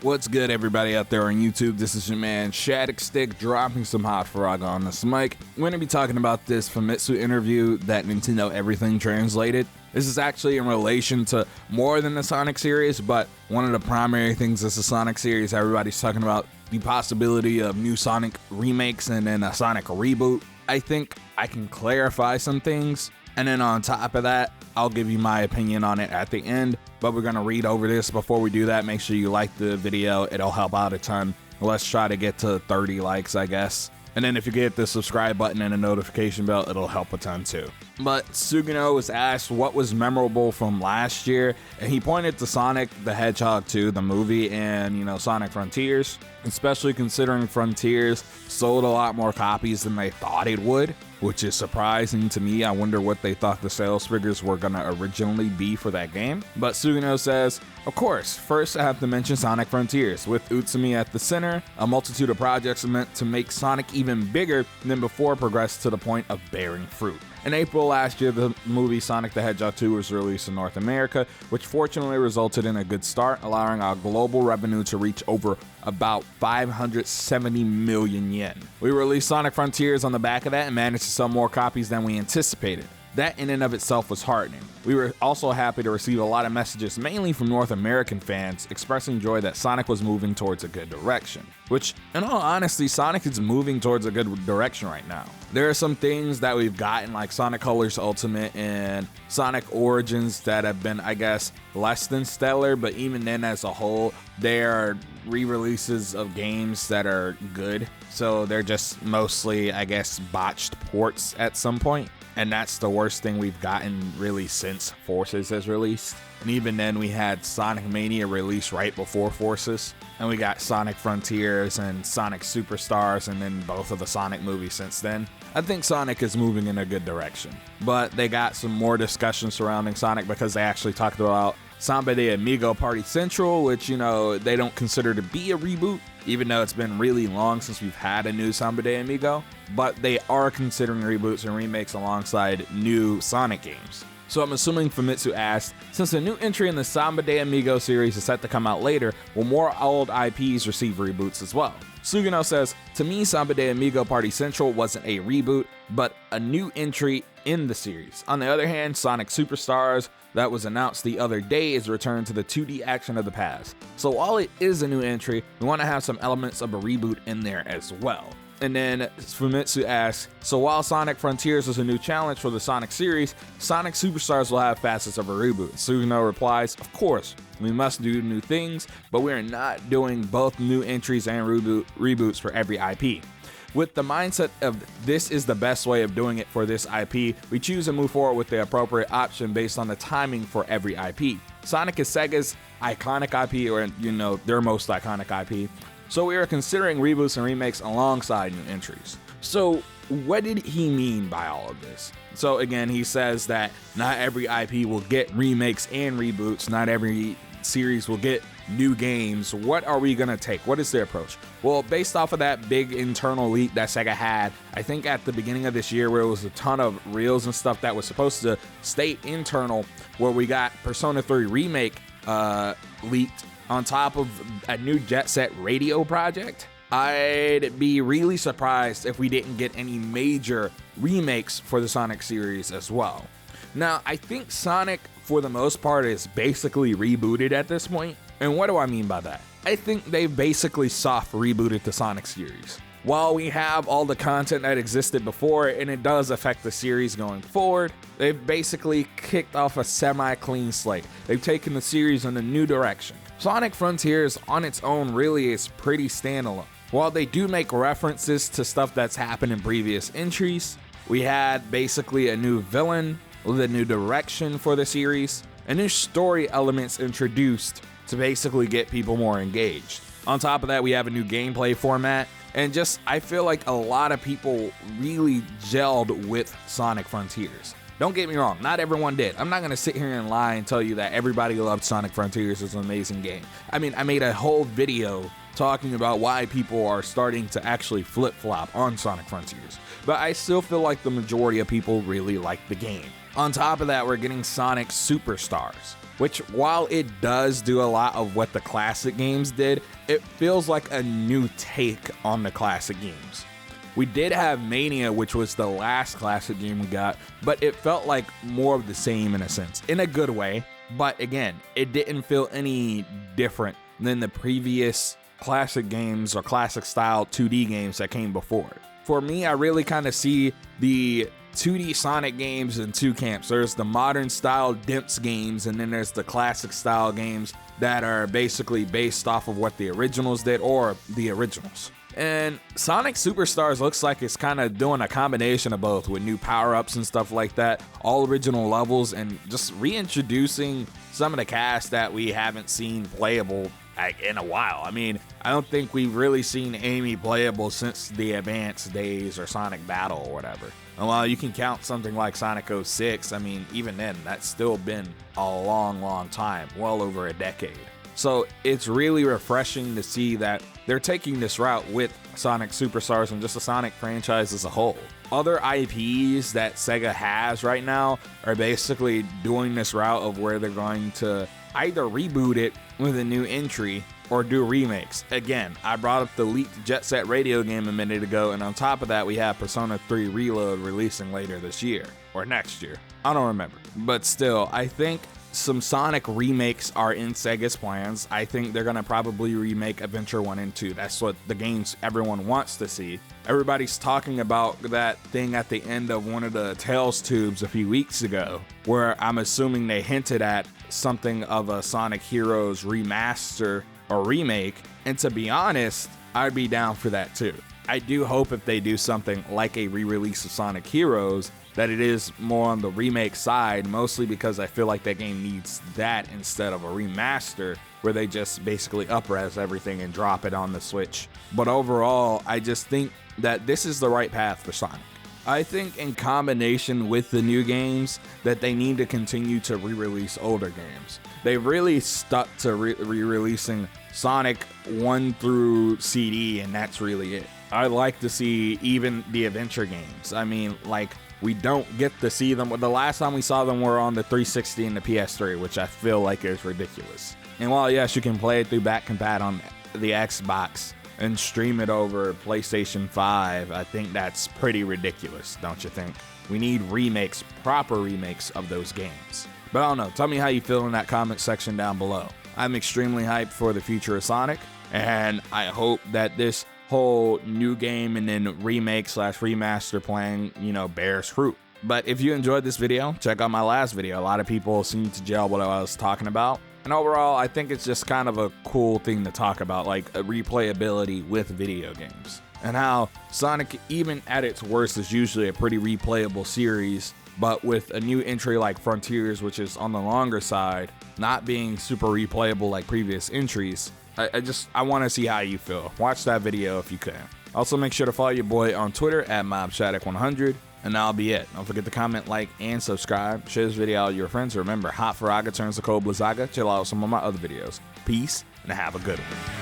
What's good, everybody out there on YouTube? This is your man Shadicstick dropping some hot frog on this mic. We're going to be talking about this Famitsu interview that Nintendo Everything translated. This is actually in relation to more than the Sonic series, but one of the primary things is the Sonic series. Everybody's talking about the possibility of new Sonic remakes and then a Sonic reboot. I think I can clarify some things, and then on top of that, I'll give you my opinion on it at the end, but we're going to read over this. Before we do that, make sure you like the video. It'll help out a ton. Let's try to get to 30 likes, I guess. And then if you get the subscribe button and a notification bell, it'll help a ton too. But Sugino was asked what was memorable from last year, and he pointed to Sonic the Hedgehog 2, the movie, and, Sonic Frontiers, especially considering Frontiers sold a lot more copies than they thought it would, which is surprising to me. I wonder what they thought the sales figures were going to originally be for that game. But Sugino says, of course, first I have to mention Sonic Frontiers. With Utsumi at the center, a multitude of projects meant to make Sonic even bigger than before progressed to the point of bearing fruit. In April last year, the movie Sonic the Hedgehog 2 was released in North America, which fortunately resulted in a good start, allowing our global revenue to reach over about 570 million yen. We released Sonic Frontiers on the back of that and managed to sell more copies than we anticipated. That in and of itself was heartening. We were also happy to receive a lot of messages, mainly from North American fans, expressing joy that Sonic was moving towards a good direction. Which, in all honesty, Sonic is moving towards a good direction right now. There are some things that we've gotten, like Sonic Colors Ultimate and Sonic Origins, that have been, I guess, less than stellar, but even then as a whole, they are re-releases of games that are good. So they're just mostly, I guess, botched ports at some point. And that's the worst thing we've gotten really since Forces has released. And even then we had Sonic Mania release right before Forces. And we got Sonic Frontiers and Sonic Superstars and then both of the Sonic movies since then. I think Sonic is moving in a good direction. But they got some more discussion surrounding Sonic because they actually talked about Samba de Amigo Party Central, which, they don't consider to be a reboot, even though it's been really long since we've had a new Samba de Amigo. But they are considering reboots and remakes alongside new Sonic games. So I'm assuming Famitsu asked, since a new entry in the Samba de Amigo series is set to come out later, will more old IPs receive reboots as well? Sugino says, to me, Samba de Amigo Party Central wasn't a reboot, but a new entry in the series. On the other hand, Sonic Superstars, that was announced the other day, is returned to the 2D action of the past. So while it is a new entry, we want to have some elements of a reboot in there as well. And then Famitsu asks, so while Sonic Frontiers is a new challenge for the Sonic series, Sonic Superstars will have facets of a reboot. Sugino replies, of course, we must do new things, but we are not doing both new entries and reboots for every IP. With the mindset of this is the best way of doing it for this IP, we choose to move forward with the appropriate option based on the timing for every IP. Sonic is Sega's iconic IP, or their most iconic IP. So we are considering reboots and remakes alongside new entries. So what did he mean by all of this? So again, he says that not every IP will get remakes and reboots. Not every series will get new games. What are we going to take? What is their approach? Well, based off of that big internal leak that Sega had, I think at the beginning of this year, where it was a ton of reels and stuff that was supposed to stay internal, where we got Persona 3 Remake leaked, on top of a new Jet Set Radio project, I'd be really surprised if we didn't get any major remakes for the Sonic series as well. Now, I think Sonic, for the most part, is basically rebooted at this point. And what do I mean by that? I think they've basically soft rebooted the Sonic series. While we have all the content that existed before, and it does affect the series going forward, they've basically kicked off a semi-clean slate. They've taken the series in a new direction. Sonic Frontiers on its own really is pretty standalone. While they do make references to stuff that's happened in previous entries, we had basically a new villain with a new direction for the series, and new story elements introduced to basically get people more engaged. On top of that, we have a new gameplay format, and I feel like a lot of people really gelled with Sonic Frontiers. Don't get me wrong, not everyone did. I'm not going to sit here and lie and tell you that everybody loved Sonic Frontiers. It's an amazing game. I mean, I made a whole video talking about why people are starting to actually flip-flop on Sonic Frontiers. But I still feel like the majority of people really like the game. On top of that, we're getting Sonic Superstars, which while it does do a lot of what the classic games did, it feels like a new take on the classic games. We did have Mania, which was the last classic game we got, but it felt like more of the same in a sense, in a good way. But again, it didn't feel any different than the previous classic games or classic style 2D games that came before it. For me, I really kind of see the 2D Sonic games in two camps. There's the modern style Dimps games, and then there's the classic style games that are basically based off of what the originals did or the originals. And Sonic Superstars looks like it's kind of doing a combination of both with new power-ups and stuff like that, all original levels, and just reintroducing some of the cast that we haven't seen playable in a while. I mean, I don't think we've really seen Amy playable since the Advanced days or Sonic Battle or whatever. And while you can count something like Sonic 06, I mean, even then, that's still been a long time, well over a decade. So it's really refreshing to see that they're taking this route with Sonic Superstars and just the Sonic franchise as a whole. Other IPs that Sega has right now are basically doing this route of where they're going to either reboot it with a new entry or do remakes. Again, I brought up the leaked Jet Set Radio game a minute ago, and on top of that, we have Persona 3 Reload releasing later this year, or next year. I don't remember. But still, I think some Sonic remakes are in Sega's plans. I think they're gonna probably remake Adventure 1 and 2. That's what the games everyone wants to see. Everybody's talking about that thing at the end of one of the Tales tubes a few weeks ago, where I'm assuming they hinted at something of a Sonic Heroes remaster or remake, and to be honest, I'd be down for that too. I do hope if they do something like a re-release of Sonic Heroes, that it is more on the remake side, mostly because I feel like that game needs that instead of a remaster where they just basically up-res everything and drop it on the Switch. But overall, I just think that this is the right path for Sonic. I think in combination with the new games that they need to continue to re-release older games. They've really stuck to re-releasing Sonic 1 through CD, and that's really it. I'd like to see even the adventure games. I mean, like, we don't get to see them. The last time we saw them were on the 360 and the PS3, which I feel like is ridiculous. And while, yes, you can play it through back compat on the Xbox and stream it over PlayStation 5, I think that's pretty ridiculous, don't you think? We need remakes, proper remakes of those games. But I don't know, tell me how you feel in that comment section down below. I'm extremely hyped for the future of Sonic, and I hope that this whole new game and then remake/remaster plan, bears fruit. But if you enjoyed this video, check out my last video. A lot of people seem to gel what I was talking about. And overall, I think it's just kind of a cool thing to talk about, like a replayability with video games. And how Sonic, even at its worst, is usually a pretty replayable series, but with a new entry like Frontiers, which is on the longer side, not being super replayable like previous entries, I want to see how you feel. Watch that video if you can. Also, make sure to follow your boy on Twitter at MobShaddick100, and that'll be it. Don't forget to comment, like, and subscribe. Share this video out with your friends. Remember, Hot Faraga turns to Cold Blizzaga. Check out some of my other videos. Peace, and have a good one.